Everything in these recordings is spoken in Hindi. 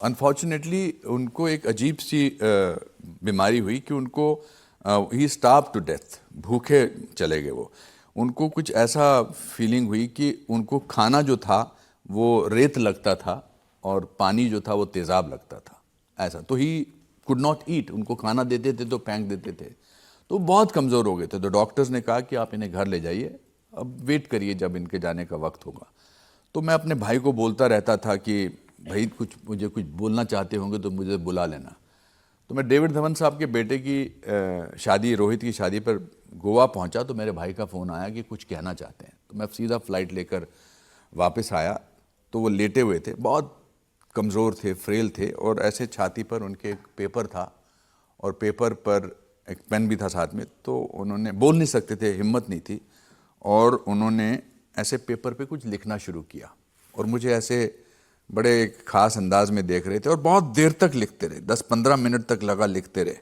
अनफॉर्चुनेटली उनको एक अजीब सी बीमारी हुई कि उनको ही स्टार्व टू डेथ, भूखे चले गए वो। उनको कुछ ऐसा फीलिंग हुई कि उनको खाना जो था वो रेत लगता था और पानी जो था वो तेज़ाब लगता था, ऐसा। तो ही कुड नॉट ईट, उनको खाना देते थे तो फेंक देते थे, तो बहुत कमज़ोर हो गए थे। तो डॉक्टर्स ने कहा कि आप इन्हें घर ले जाइए, अब वेट करिए जब इनके जाने का वक्त होगा। तो मैं अपने भाई को बोलता रहता था कि भाई मुझे कुछ बोलना चाहते होंगे तो मुझे बुला लेना। तो मैं डेविड धवन साहब के बेटे की शादी, रोहित की शादी पर गोवा पहुंचा, तो मेरे भाई का फ़ोन आया कि कुछ कहना चाहते हैं। तो मैं सीधा फ़्लाइट लेकर वापस आया, तो वो लेटे हुए थे, बहुत कमज़ोर थे, फ्रेल थे, और ऐसे छाती पर उनके एक पेपर था और पेपर पर एक पेन भी था साथ में। तो उन्होंने, बोल नहीं सकते थे, हिम्मत नहीं थी, और उन्होंने ऐसे पेपर पे कुछ लिखना शुरू किया और मुझे ऐसे बड़े एक ख़ास अंदाज में देख रहे थे और बहुत देर तक लिखते रहे, 10-15 मिनट तक लगा लिखते रहे।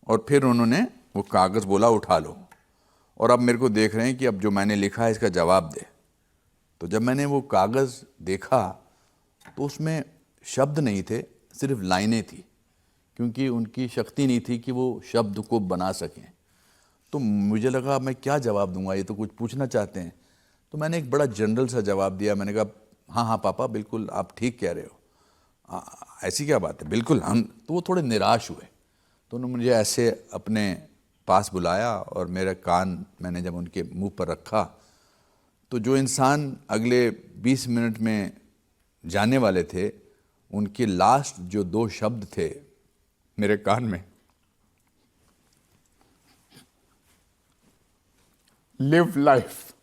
और फिर उन्होंने वो कागज़ बोला, उठा लो, और अब मेरे को देख रहे हैं कि अब जो मैंने लिखा है इसका जवाब दे। तो जब मैंने वो कागज़ देखा तो उसमें शब्द नहीं थे, सिर्फ लाइनें थी, क्योंकि उनकी शक्ति नहीं थी कि वो शब्द को बना सकें। तो मुझे लगा मैं क्या जवाब दूंगा, ये तो कुछ पूछना चाहते हैं। तो मैंने एक बड़ा जनरल सा जवाब दिया। मैंने कहा हाँ हाँ पापा, बिल्कुल आप ठीक कह रहे हो, ऐसी क्या बात है, बिल्कुल हम। तो वो थोड़े निराश हुए, तो उन्होंने मुझे ऐसे अपने पास बुलाया और मेरा कान मैंने जब उनके मुंह पर रखा, तो जो इंसान अगले 20 मिनट में जाने वाले थे, उनके लास्ट जो 2 शब्द थे मेरे कान में, लिव लाइफ,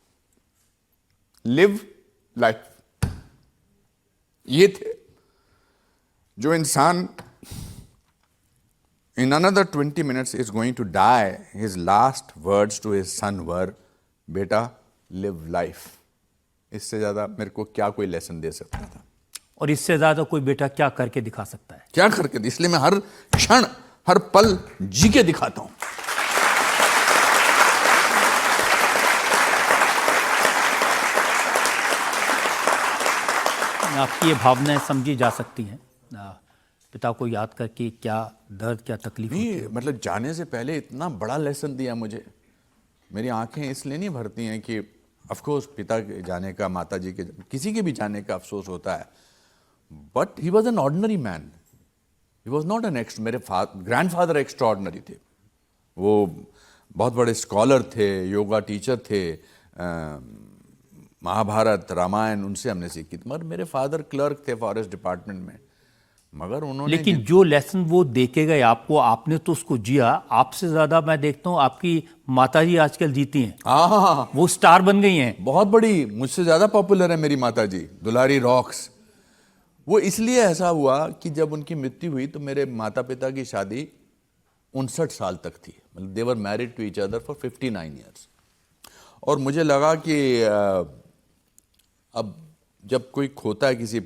लिव लाइफ, ये थे। जो इंसान in another 20 minutes is going to die, his last words to his son were, बेटा live life। इससे ज़्यादा मेरे को क्या कोई लेसन दे सकता था, और इससे ज़्यादा कोई बेटा क्या करके दिखा सकता है, क्या करके। इसलिए मैं हर क्षण, हर पल जी के दिखाता हूं। आपकी ये भावनाएं समझी जा सकती हैं, पिता को याद करके क्या दर्द, क्या तकलीफ होती है। मतलब जाने से पहले इतना बड़ा लेसन दिया मुझे। मेरी आंखें इसलिए नहीं भरती हैं कि ऑफ कोर्स पिता के जाने का, माता जी के, किसी के भी जाने का अफसोस होता है, but he was an ordinary man, he was not an मेरे ग्रैंडफादर एक्स्ट्राऑर्डिनरी थे। वो बहुत बड़े स्कॉलर थे, योगा टीचर थे, महाभारत रामायण उनसे हमने सीखी थी। मगर मेरे फादर क्लर्क थे फॉरेस्ट डिपार्टमेंट में, मगर उन्होंने, लेकिन जो लेसन वो देके गए आपको, आपने तो उसको जिया। आपसे ज्यादा मैं देखता हूँ आपकी माताजी आजकल जीती हैं। हाँ, वो स्टार बन गई हैं, बहुत बड़ी, मुझसे ज्यादा पॉपुलर है मेरी माताजी, दुलारी रॉक्स। वो इसलिए ऐसा हुआ कि जब उनकी मृत्यु हुई तो मेरे माता पिता की शादी 59 साल तक थी, मतलब they were married to each other for 59 years. और मुझे लगा कि अब जब कोई खोता है किसी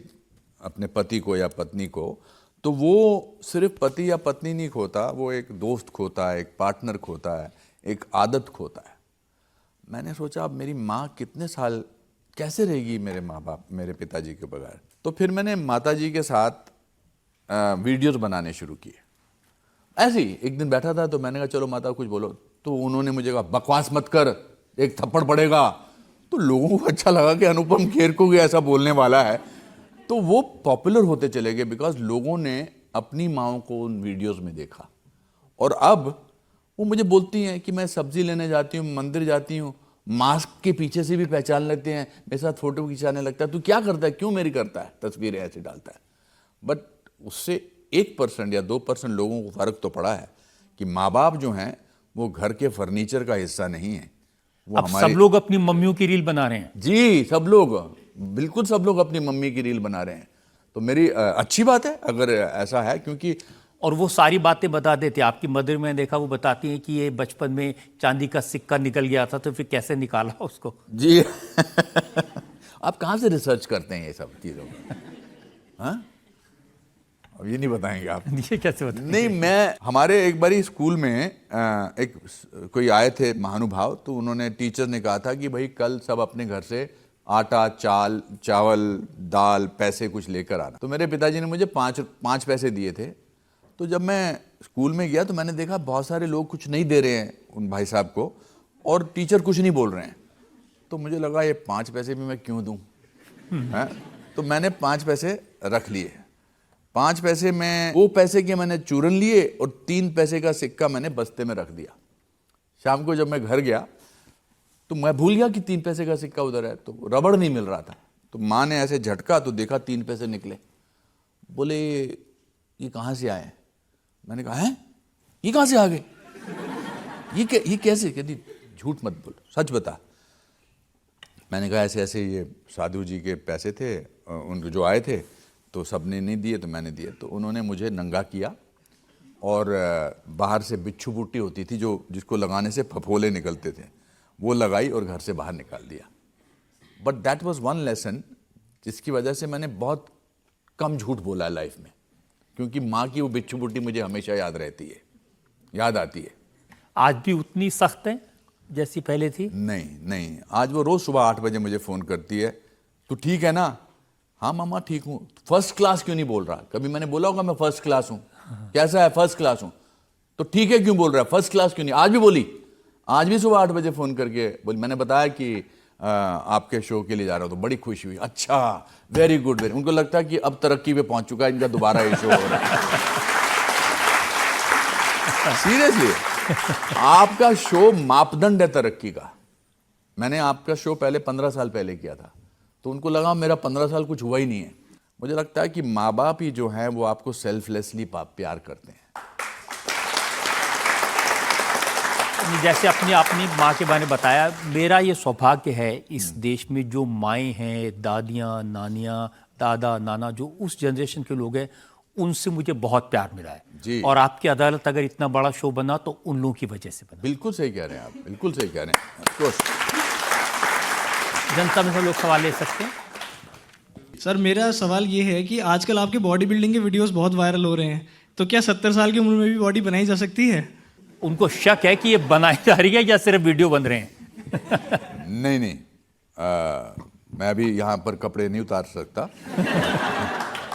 अपने पति को या पत्नी को, तो वो सिर्फ पति या पत्नी नहीं खोता, वो एक दोस्त खोता है, एक पार्टनर खोता है, एक आदत खोता है। मैंने सोचा अब मेरी माँ कितने साल कैसे रहेगी मेरे माँ बाप, मेरे पिताजी के बगैर। तो फिर मैंने माताजी के साथ वीडियोस बनाने शुरू किए। ऐसे ही एक दिन बैठा था तो मैंने कहा चलो माता कुछ बोलो, तो उन्होंने मुझे कहा बकवास मत कर, एक थप्पड़ पड़ेगा। तो लोगों को अच्छा लगा कि अनुपम खेर को भी ऐसा बोलने वाला है, तो वो पॉपुलर होते चले गए, बिकॉज लोगों ने अपनी माँओं को उन वीडियोस में देखा। और अब वो मुझे बोलती हैं कि मैं सब्जी लेने जाती हूँ, मंदिर जाती हूँ, मास्क के पीछे से भी पहचान लेते हैं, मेरे साथ फोटो खिंचाने लगता है, तू क्या करता है, क्यों मेरी करता है, तस्वीरें ऐसे डालता है। बट उससे 1% या 2% लोगों को फर्क तो पड़ा है कि माँ बाप जो हैं वो घर के फर्नीचर का हिस्सा नहीं है। अब सब लोग अपनी मम्मियों की रील बना रहे हैं। जी, सब लोग, बिल्कुल सब लोग अपनी मम्मी की रील बना रहे हैं। तो मेरी अच्छी बात है अगर ऐसा है, क्योंकि और वो सारी बातें बता देते। आपकी मदर में देखा, वो बताती हैं कि ये बचपन में चांदी का सिक्का निकल गया था तो फिर कैसे निकाला उसको। जी आप कहाँ से रिसर्च करते हैं ये सब चीज़ों को? हाँ, अब ये नहीं बताएंगे आप? ये कैसे बताएंगे? नहीं, मैं, हमारे एक बारी स्कूल में कोई आए थे महानुभाव, तो उन्होंने, टीचर ने कहा था कि भाई कल सब अपने घर से आटा, चावल, दाल, पैसे कुछ लेकर आना। तो मेरे पिताजी ने मुझे पाँच पैसे दिए थे। तो जब मैं स्कूल में गया तो मैंने देखा बहुत सारे लोग कुछ नहीं दे रहे हैं उन भाई साहब को, और टीचर कुछ नहीं बोल रहे हैं। तो मुझे लगा ये 5 पैसे भी मैं क्यों दूं, हैं? तो मैंने 5 पैसे रख लिए। 5 पैसे में 2 पैसे के मैंने चूरन लिए और 3 पैसे का सिक्का मैंने बस्ते में रख दिया। शाम को जब मैं घर गया तो मैं भूल गया कि 3 पैसे का सिक्का उधर है, तो रबड़ नहीं मिल रहा था। तो माँ ने ऐसे झटका तो देखा 3 पैसे निकले। बोले ये कहाँ से आए? मैंने कहा है ये कहाँ से आ गए? ये कैसे? कहती झूठ मत बोल, सच बता। मैंने कहा ऐसे ऐसे ये साधु जी के पैसे थे, उनको जो आए थे, तो सबने नहीं दिए तो मैंने दिए। तो उन्होंने मुझे नंगा किया और बाहर से बिच्छू बूटी होती थी जो जिसको लगाने से फफोले निकलते थे, वो लगाई और घर से बाहर निकाल दिया। But that was one lesson जिसकी वजह से मैंने बहुत कम झूठ बोला है लाइफ में, क्योंकि माँ की वो बिच्छू बूटी मुझे हमेशा याद रहती है, याद आती है। आज भी उतनी सख्त है जैसी पहले थी? नहीं, आज वो रोज सुबह 8 बजे मुझे फोन करती है, तू ठीक है ना? हाँ मामा ठीक हूँ। फर्स्ट क्लास क्यों नहीं बोल रहा? कभी मैंने बोला होगा मैं फर्स्ट क्लास हूँ? कैसा है? फर्स्ट क्लास हूँ। तो ठीक है क्यों बोल रहा है? फर्स्ट क्लास क्यों नहीं? आज भी बोली, आज भी सुबह 8 बजे फोन करके बोली, मैंने बताया कि आपके शो के लिए जा रहा हूँ। तो बड़ी खुशी हुई, अच्छा वेरी गुड वेरी। उनको लगता है कि अब तरक्की पे पहुंच चुका है, इनका दोबारा ये शो हो रहा है। सीरियसली आपका शो मापदंड है तरक्की का। मैंने आपका शो पहले 15 साल पहले किया था, तो उनको लगा मेरा 15 साल कुछ हुआ ही नहीं है। मुझे लगता है कि माँ बाप ही जो हैं वो आपको सेल्फलेसली प्यार करते हैं। जैसे अपनी माँ के बारे में बताया, मेरा ये सौभाग्य है इस देश में जो माएँ हैं, दादियाँ, नानियाँ, दादा, नाना, जो उस जनरेशन के लोग हैं, उनसे मुझे बहुत प्यार मिला है जी। और आपकी अदालत अगर इतना बड़ा शो बना तो उन लोगों की वजह से बना। बिल्कुल सही कह रहे हैं आप, बिल्कुल सही कह रहे हैं। Of course। जनता में से लोग सवाल ले सकते हैं। सर मेरा सवाल ये है कि आजकल आपके बॉडी बिल्डिंग के वीडियोस बहुत वायरल हो रहे हैं, तो क्या 70 साल की उम्र में भी बॉडी बनाई जा सकती है? उनको शक है कि ये बनाई जा रही है या सिर्फ वीडियो बन रहे हैं? नहीं, मैं अभी यहाँ पर कपड़े नहीं उतार सकता।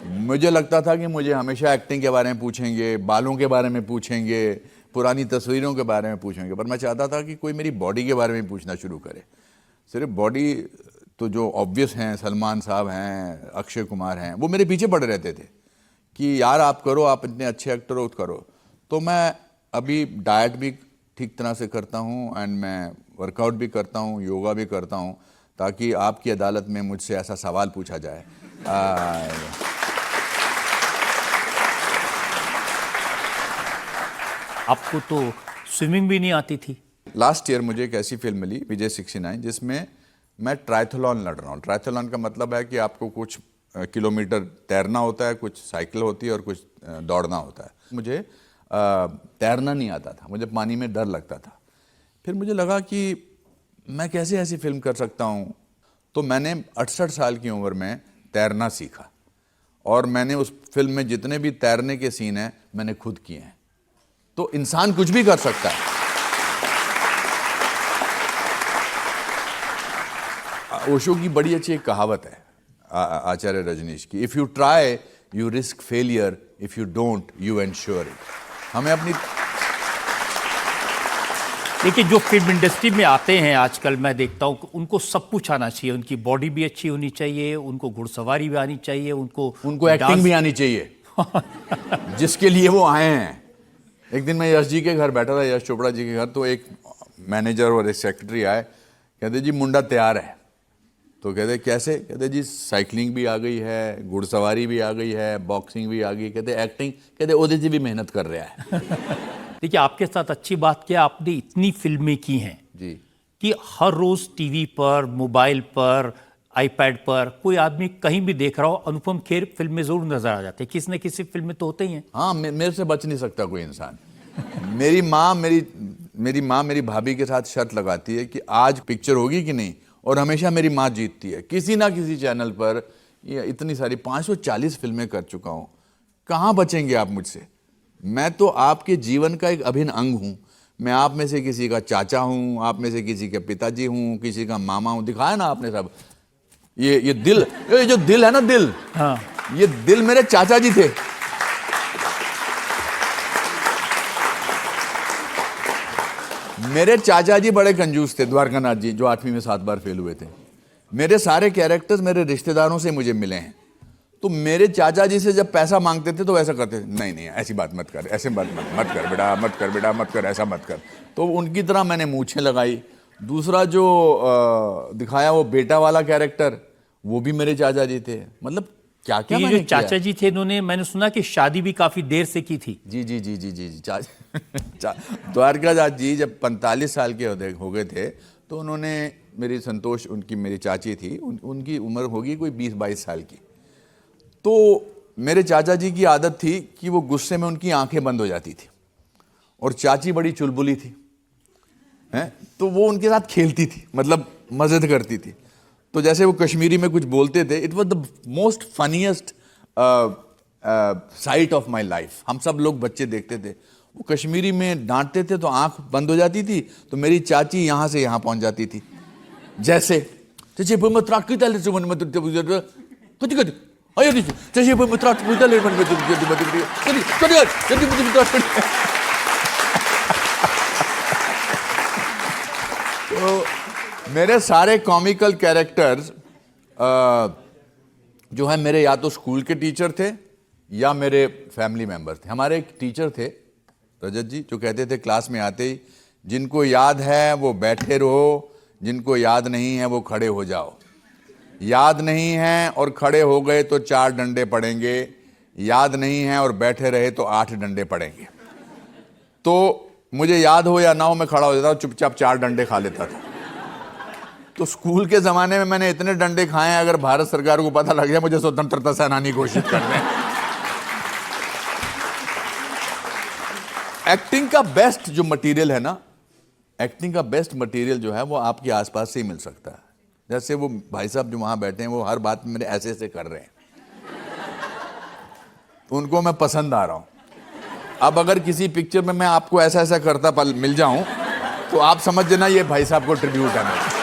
मुझे लगता था कि मुझे हमेशा एक्टिंग के बारे में पूछेंगे, बालों के बारे में पूछेंगे, पुरानी तस्वीरों के बारे में पूछेंगे, पर मैं चाहता था कि कोई मेरी बॉडी के बारे में पूछना शुरू करे। सिर्फ बॉडी तो जो ऑब्वियस हैं, सलमान साहब हैं, अक्षय कुमार हैं, वो मेरे पीछे पड़े रहते थे कि यार आप करो, आप इतने अच्छे एक्टर हो, करो। तो मैं अभी डाइट भी ठीक तरह से करता हूँ एंड मैं वर्कआउट भी करता हूँ, योगा भी करता हूँ, ताकि आपकी अदालत में मुझसे ऐसा सवाल पूछा जाए। आपको तो स्विमिंग भी नहीं आती थी? लास्ट ईयर मुझे एक ऐसी फिल्म मिली, विजय 69, जिसमें मैं ट्रायथलॉन लड़ रहा हूँ। ट्रायथलॉन का मतलब है कि आपको कुछ किलोमीटर तैरना होता है, कुछ साइकिल होती है और कुछ दौड़ना होता है। मुझे तैरना नहीं आता था, मुझे पानी में डर लगता था। फिर मुझे लगा कि मैं कैसे ऐसी फिल्म कर सकता हूँ, तो मैंने 68 साल की उम्र में तैरना सीखा और मैंने उस फिल्म में जितने भी तैरने के सीन हैं मैंने खुद किए हैं। तो इंसान कुछ भी कर सकता है। ओशो की बड़ी अच्छी एक कहावत है आचार्य रजनीश की, if you try you risk failure, if you don't you ensure it. हमें अपनी देखिए, जो फिल्म इंडस्ट्री में आते हैं आजकल, मैं देखता हूँ उनको सब कुछ आना चाहिए। उनकी बॉडी भी अच्छी होनी चाहिए, उनको घुड़सवारी भी आनी चाहिए, उनको एक्टिंग भी आनी चाहिए जिसके लिए वो आए हैं। एक दिन मैं यश जी के घर बैठा था, यश चोपड़ा जी के घर, तो एक मैनेजर और एक सेक्रेटरी आए, कहते जी मुंडा तैयार है। तो कहते कैसे? कहते जी साइकिलिंग भी आ गई है, घुड़सवारी भी आ गई है, बॉक्सिंग भी आ गई, कहते एक्टिंग, कहते ओदे जी भी मेहनत कर रहा है। देखिए, आपके साथ अच्छी बात क्या, आपने इतनी फिल्में की हैं जी कि हर रोज टीवी पर, मोबाइल पर, आईपैड पर कोई आदमी कहीं भी देख रहा हो, अनुपम खेर फिल्म में जरूर नजर आ जाते हैं। किसी न किसी फिल्म में तो होते ही हैं। हाँ, मेरे से बच नहीं सकता कोई इंसान। मेरी माँ मेरी भाभी के साथ शर्त लगाती है कि आज पिक्चर होगी कि नहीं, और हमेशा मेरी माँ जीतती है। किसी ना किसी चैनल पर ये इतनी सारी 540 फिल्में कर चुका हूँ, कहाँ बचेंगे आप मुझसे? मैं तो आपके जीवन का एक अभिन्न अंग हूँ। मैं आप में से किसी का चाचा हूँ, आप में से किसी के पिताजी हूँ, किसी का मामा हूँ। दिखाया ना आपने सब। ये दिल, ये जो दिल है ना, दिल, हाँ, ये दिल मेरे चाचा जी थे। मेरे चाचा जी बड़े कंजूस थे, द्वारकानाथ जी, जो 8वीं में 7 बार फेल हुए थे। मेरे सारे कैरेक्टर्स मेरे रिश्तेदारों से मुझे मिले हैं। तो मेरे चाचा जी से जब पैसा मांगते थे तो ऐसा करते थे, नहीं नहीं ऐसी बात मत कर, ऐसे मत कर बेटा, मत कर बेटा, मत कर, ऐसा मत कर। तो उनकी तरह मैंने मूछें लगाई। दूसरा जो दिखाया वो बेटा वाला कैरेक्टर, वो भी मेरे चाचा जी थे। मतलब क्या क्या ये मैंने जो चाचा किया। जी थे, इन्होंने, मैंने सुना कि शादी भी काफी देर से की थी। जी जी जी जी जी जी द्वारकादास जी जब 45 साल के हो गए थे तो उन्होंने, मेरी संतोष उनकी मेरी चाची थी, उनकी उम्र होगी कोई 20-22 साल की। तो मेरे चाचा जी की आदत थी कि वो गुस्से में उनकी आंखें बंद हो जाती थी, और चाची बड़ी चुलबुली थी, हैं, तो वो उनके साथ खेलती थी, मतलब मज़े करती थी। तो जैसे वो कश्मीरी में कुछ बोलते थे, it was the most funniest site of my life. हम सब लोग बच्चे देखते थे, वो कश्मीरी में डांटते थे तो आंख बंद हो जाती थी, तो मेरी चाची यहाँ से यहाँ पहुँच जाती थी। जैसे तो मेरे सारे कॉमिकल कैरेक्टर्स जो है, मेरे या तो स्कूल के टीचर थे या मेरे फैमिली मेंबर थे। हमारे एक टीचर थे रजत जी, जो कहते थे क्लास में आते ही, जिनको याद है वो बैठे रहो, जिनको याद नहीं है वो खड़े हो जाओ। याद नहीं है और खड़े हो गए तो 4 डंडे पड़ेंगे, याद नहीं है और बैठे रहे तो 8 डंडे पड़ेंगे। तो मुझे याद हो या ना हो, मैं खड़ा हो जाता, चुपचाप 4 डंडे खा लेता था। तो स्कूल के ज़माने में मैंने इतने डंडे खाए हैं, अगर भारत सरकार को पता लग जाए मुझे स्वतंत्रता सेनानी घोषित कर दें। एक्टिंग का बेस्ट जो मटेरियल है ना, एक्टिंग का बेस्ट मटेरियल जो है वो आपके आसपास से ही मिल सकता है। जैसे वो भाई साहब जो वहाँ बैठे हैं, वो हर बात मेरे ऐसे ऐसे कर रहे हैं, उनको मैं पसंद आ रहा हूँ। अब अगर किसी पिक्चर में मैं आपको ऐसा ऐसा करता मिल जाऊं तो आप समझ लेना ये भाई साहब को ट्रिब्यूट है मेरा।